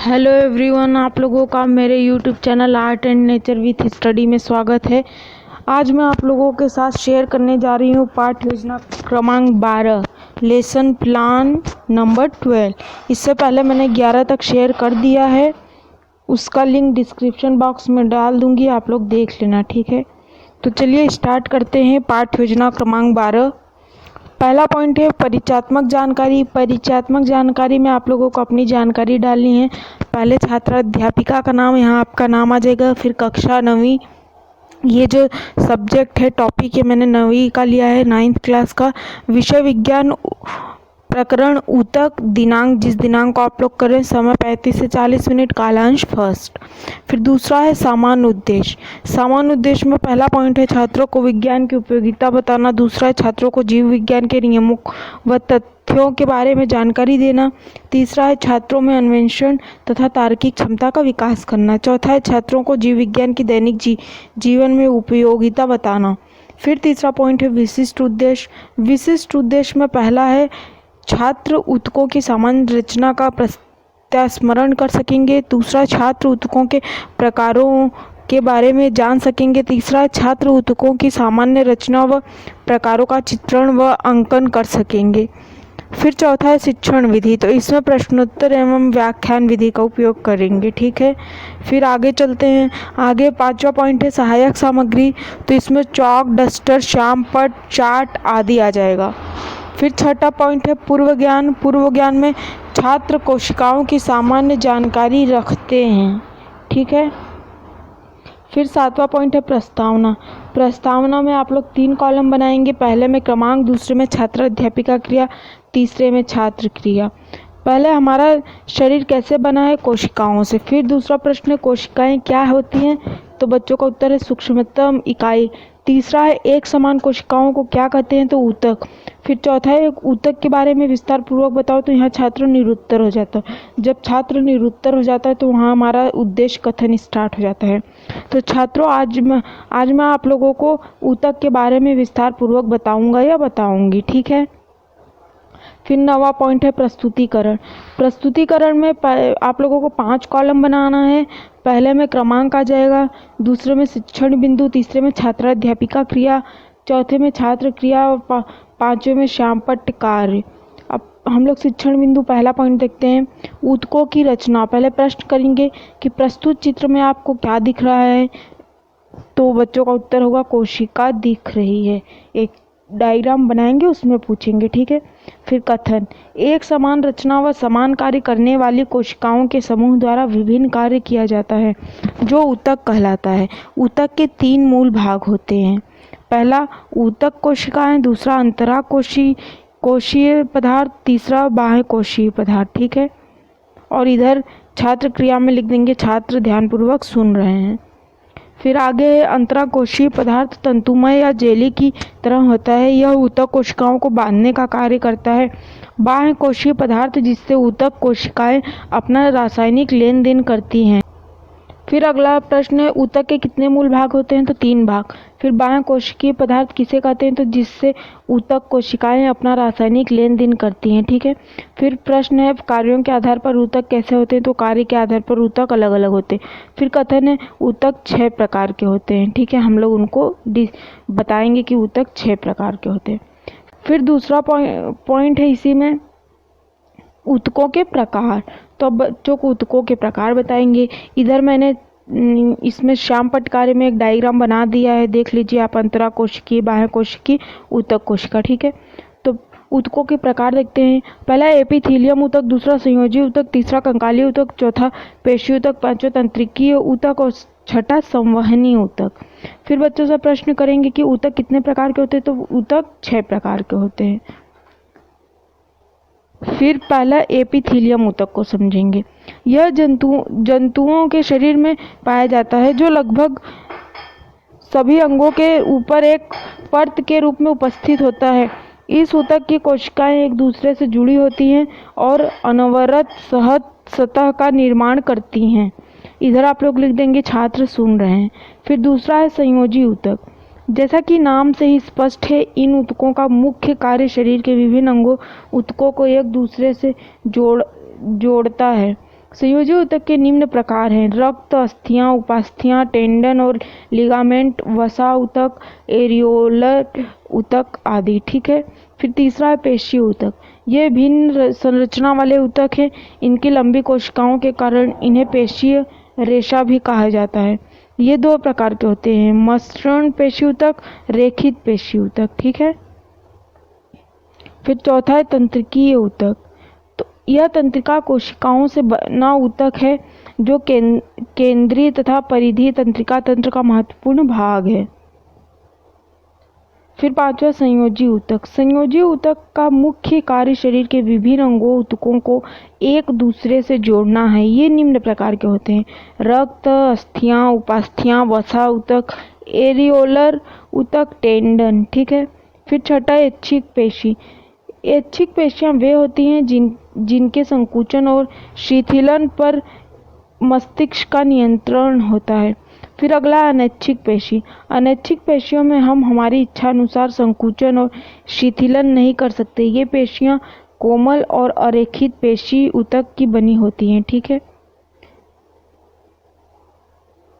Hello everyone, आप लोगों का मेरे YouTube channel art and nature with study में स्वागत है। आज मैं आप लोगों के साथ शेयर करने जा रही हूँ पाठ योजना क्रमांक 12 लेसन प्लान नंबर 12। इससे पहले मैंने 11 तक शेयर कर दिया है, उसका लिंक डिस्क्रिप्शन बॉक्स में डाल दूँगी, आप लोग देख लेना, ठीक है। तो चलिए स्टार्ट करते हैं पाठ योजना क्रमांक 12। पहला पॉइंट है परिचयात्मक जानकारी। परिचयात्मक जानकारी में आप लोगों को अपनी जानकारी डालनी है। पहले छात्रा अध्यापिका का नाम, यहाँ आपका नाम आ जाएगा। फिर कक्षा 9वीं, ये जो सब्जेक्ट है, टॉपिक है, मैंने 9वीं का लिया है, 9th क्लास का। विषय विज्ञान, प्रकरण ऊतक, दिनांक जिस दिनांक को आप लोग करें, समय 35 से 40 मिनट, कालांश फर्स्ट। फिर दूसरा है सामान्य उद्देश्य। सामान्य उद्देश्य में पहला पॉइंट है छात्रों को विज्ञान की उपयोगिता बताना। दूसरा है छात्रों को जीव विज्ञान के नियमों व तथ्यों के बारे में जानकारी देना। तीसरा है छात्रों में अन्वेषण तथा तार्किक क्षमता का विकास करना। चौथा है छात्रों को जीव विज्ञान की दैनिक जीवन में उपयोगिता बताना। फिर तीसरा पॉइंट है विशिष्ट उद्देश्य। विशिष्ट उद्देश्य में पहला है छात्र ऊतकों की सामान्य रचना का प्रत्यास्मरण कर सकेंगे। दूसरा, छात्र ऊतकों के प्रकारों के बारे में जान सकेंगे। तीसरा, छात्र ऊतकों की सामान्य रचना व प्रकारों का चित्रण व अंकन कर सकेंगे। फिर चौथा है शिक्षण विधि, तो इसमें प्रश्नोत्तर एवं व्याख्यान विधि का उपयोग करेंगे, ठीक है। फिर आगे चलते हैं। आगे पांचवा पॉइंट है सहायक सामग्री, तो इसमें चौक, डस्टर, श्याम पट्ट, चार्ट आदि आ जाएगा। फिर छठा पॉइंट है पूर्व ज्ञान। पूर्व ज्ञान में छात्र कोशिकाओं की सामान्य जानकारी रखते हैं, ठीक है। फिर सातवां पॉइंट है प्रस्तावना। प्रस्तावना में आप लोग 3 कॉलम बनाएंगे। पहले में क्रमांक, दूसरे में छात्र अध्यापिका क्रिया, तीसरे में छात्र क्रिया। पहले हमारा शरीर कैसे बना है? कोशिकाओं से। फिर दूसरा प्रश्न है कोशिकाएं क्या होती हैं? तो बच्चों का उत्तर है सूक्ष्मतम इकाई। तीसरा है एक समान कोशिकाओं को क्या कहते हैं? तो ऊतक। फिर चौथा है ऊतक के बारे में विस्तार पूर्वक बताओ, तो यहाँ छात्र निरुत्तर हो जाता है। जब छात्र निरुत्तर हो जाता है तो वहाँ हमारा उद्देश्य कथन स्टार्ट हो जाता है। तो छात्रों, आज मैं आप लोगों को ऊतक के बारे में विस्तार पूर्वक बताऊंगा या बताऊंगी, ठीक है। फिर 9वां पॉइंट है प्रस्तुतिकरण। प्रस्तुतिकरण में आप लोगों को 5 कॉलम बनाना है। पहले में क्रमांक आ जाएगा, दूसरे में शिक्षण बिंदु, तीसरे में छात्राध्यापिका क्रिया, चौथे में छात्र क्रिया और पांचवें में श्यामपट्ट कार्य। अब हम लोग शिक्षण बिंदु पहला पॉइंट देखते हैं। ऊतकों की रचना। पहले प्रश्न करेंगे कि प्रस्तुत चित्र में आपको क्या दिख रहा है? तो बच्चों का उत्तर होगा कोशिका दिख रही है। एक डायग्राम बनाएंगे, उसमें पूछेंगे, ठीक है। फिर कथन, एक समान रचना व समान कार्य करने वाली कोशिकाओं के समूह द्वारा विभिन्न कार्य किया जाता है, जो ऊतक कहलाता है। ऊतक के 3 मूल भाग होते हैं। पहला ऊतक कोशिकाएं, दूसरा अंतरा कोशीय पदार्थ, तीसरा बाह्य कोशीय पदार्थ, ठीक है। और इधर छात्र क्रिया में लिख देंगे, छात्र ध्यानपूर्वक सुन रहे हैं। फिर आगे अंतराकोशीय पदार्थ तंतुमय या जेली की तरह होता है। यह ऊतक कोशिकाओं को बांधने का कार्य करता है। बाह्य कोशीय पदार्थ जिससे ऊतक कोशिकाएं अपना रासायनिक लेन देन करती हैं। फिर अगला प्रश्न है ऊतक के कितने मूल भाग होते हैं? तो 3 भाग। फिर बाह्य कोशिकीय पदार्थ किसे कहते हैं? तो जिससे ऊतक कोशिकाएं अपना रासायनिक लेन देन करती हैं, ठीक है। फिर प्रश्न है कार्यों के आधार पर ऊतक कैसे होते हैं? तो कार्य के आधार पर ऊतक अलग अलग होते हैं। फिर कथन है ऊतक 6 प्रकार के होते हैं, ठीक है। हम लोग उनको बताएंगे कि ऊतक 6 प्रकार के होते हैं। फिर दूसरा पॉइंट है इसी में ऊतकों के प्रकार। तो अब बच्चों को ऊतकों के प्रकार बताएंगे। इधर मैंने इसमें श्यामपट्ट कार्य में एक डायग्राम बना दिया है, देख लीजिए आप। अंतरा कोशिकीय, बाह्य कोशिकीय, ऊतक कोशिका, ठीक है। तो ऊतकों के प्रकार देखते हैं। पहला एपिथीलियम ऊतक, दूसरा संयोजी ऊतक, तीसरा कंकाली ऊतक, चौथा पेशी ऊतक, पांचवा तंत्रिकीय ऊतक और छठा संवहनी ऊतक। फिर बच्चों से प्रश्न करेंगे कि ऊतक कितने प्रकार के होते हैं? तो ऊतक 6 प्रकार के होते हैं। फिर पहला एपिथीलियम ऊतक को समझेंगे। यह जंतुओं के शरीर में पाया जाता है, जो लगभग सभी अंगों के ऊपर एक परत के रूप में उपस्थित होता है। इस ऊतक की कोशिकाएं एक दूसरे से जुड़ी होती हैं और अनवरत सतह का निर्माण करती हैं। इधर आप लोग लिख देंगे, छात्र सुन रहे हैं। फिर दूसरा है संयोजी ऊतक। जैसा कि नाम से ही स्पष्ट है, इन ऊतकों का मुख्य कार्य शरीर के विभिन्न अंगों ऊतकों को एक दूसरे से जोड़ता है। संयोजी ऊतक के निम्न प्रकार हैं: रक्त, अस्थियां, उपास्थियां, टेंडन और लिगामेंट, वसा ऊतक, एरियोलर ऊतक आदि। ठीक है। फिर तीसरा है पेशी ऊतक। ये भिन्न संरचना वाले ऊतक हैं। इनकी लंबी कोशिकाओं के कारण इन्हें पेशीय रेशा भी कहा जाता है। ये दो प्रकार के होते हैं: मसृण पेशी ऊतक, रेखित पेशी ऊतक। ठीक है। फिर चौथा है तंत्रिकीय ऊतक। तो यह तंत्रिका कोशिकाओं से बना ऊतक है जो केंद्रीय तथा परिधीय तंत्रिका तंत्र का महत्वपूर्ण भाग है। फिर पांचवा संयोजी ऊतक। संयोजी ऊतक का मुख्य कार्य शरीर के विभिन्न अंगों ऊतकों को एक दूसरे से जोड़ना है। ये निम्न प्रकार के होते हैं: रक्त, अस्थियां, उपास्थियां, वसा ऊतक, एरियोलर ऊतक, टेंडन। ठीक है। फिर छठा ऐच्छिक पेशी। ऐच्छिक पेशियां वे होती हैं जिनके संकुचन और शिथिलन पर मस्तिष्क का नियंत्रण होता है। फिर अगला अनैच्छिक पेशी। अनैच्छिक पेशियों में हम हमारी इच्छा अनुसार संकुचन और शिथिलन नहीं कर सकते। ये पेशियां कोमल और अरेखित पेशी ऊतक की बनी होती हैं। ठीक है।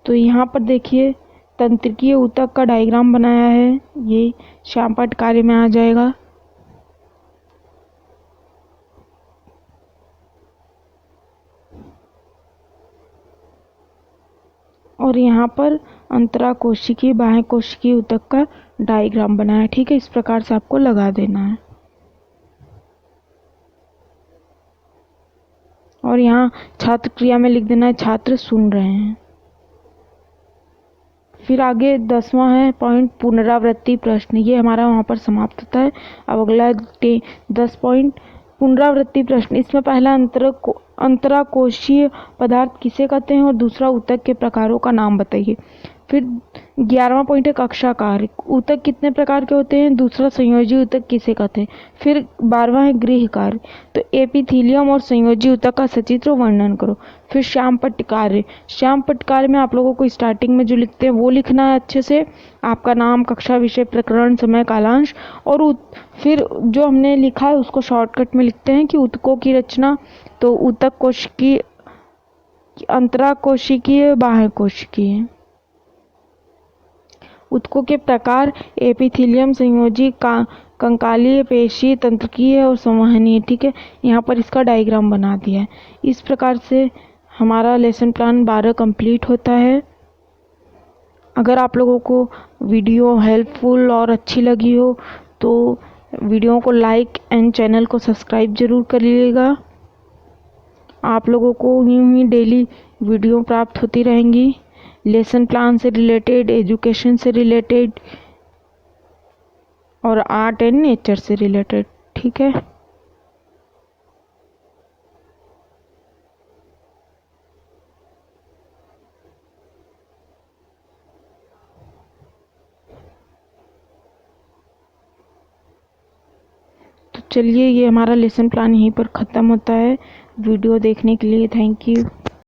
तो यहाँ पर देखिए तंत्रिकीय ऊतक का डायग्राम बनाया है, ये श्यामपट्ट कार्य में आ जाएगा। और यहाँ पर अंतरा कोशिकीय बाह्य कोशिकीय ऊतक का डायग्राम बनाया है। ठीक है। इस प्रकार से आपको लगा देना है। और यहाँ छात्र क्रिया में लिख देना है छात्र सुन रहे हैं। फिर आगे 10वां है पॉइंट पुनरावृत्ति प्रश्न। ये हमारा वहाँ पर समाप्त होता है। अब अगला 10 पॉइंट पुनरावृत्ति प्रश्न। इसमें पहला अंतराकोशीय पदार्थ किसे कहते हैं और दूसरा ऊतक के प्रकारों का नाम बताइए। फिर 11वां पॉइंट है कक्षा कार्य। ऊतक कितने प्रकार के होते हैं, दूसरा संयोजी ऊतक किसे कहते हैं। फिर 12वां है गृह कार्य। तो एपिथीलियम और संयोजी ऊतक का सचित्र वर्णन करो। फिर श्यामपट्ट कार्य। श्यामपट्ट कार्य में आप लोगों को स्टार्टिंग में जो लिखते हैं वो लिखना है अच्छे से, आपका नाम, कक्षा, विषय, प्रकरण, समय, कालांश। और फिर जो हमने लिखा है उसको शॉर्टकट में लिखते हैं कि ऊतकों की रचना। तो ऊतक कोशिकीय, अंतराकोशिकीय, बाह्य कोशिकीय। ऊतकों के प्रकार एपिथीलियम, संयोजी, कंकालीय, पेशी, तंत्रिकीय और संवहनीय। ठीक है। यहाँ पर इसका डायग्राम बना दिया है। इस प्रकार से हमारा लेसन प्लान 12 कंप्लीट होता है। अगर आप लोगों को वीडियो हेल्पफुल और अच्छी लगी हो तो वीडियो को लाइक एंड चैनल को सब्सक्राइब जरूर करिएगा। आप लोगों को यूं ही डेली वीडियो प्राप्त होती रहेंगी लेसन प्लान से रिलेटेड, एजुकेशन से रिलेटेड और आर्ट एंड नेचर से रिलेटेड। ठीक है। तो चलिए ये हमारा लेसन प्लान यहीं पर ख़त्म होता है। वीडियो देखने के लिए थैंक यू।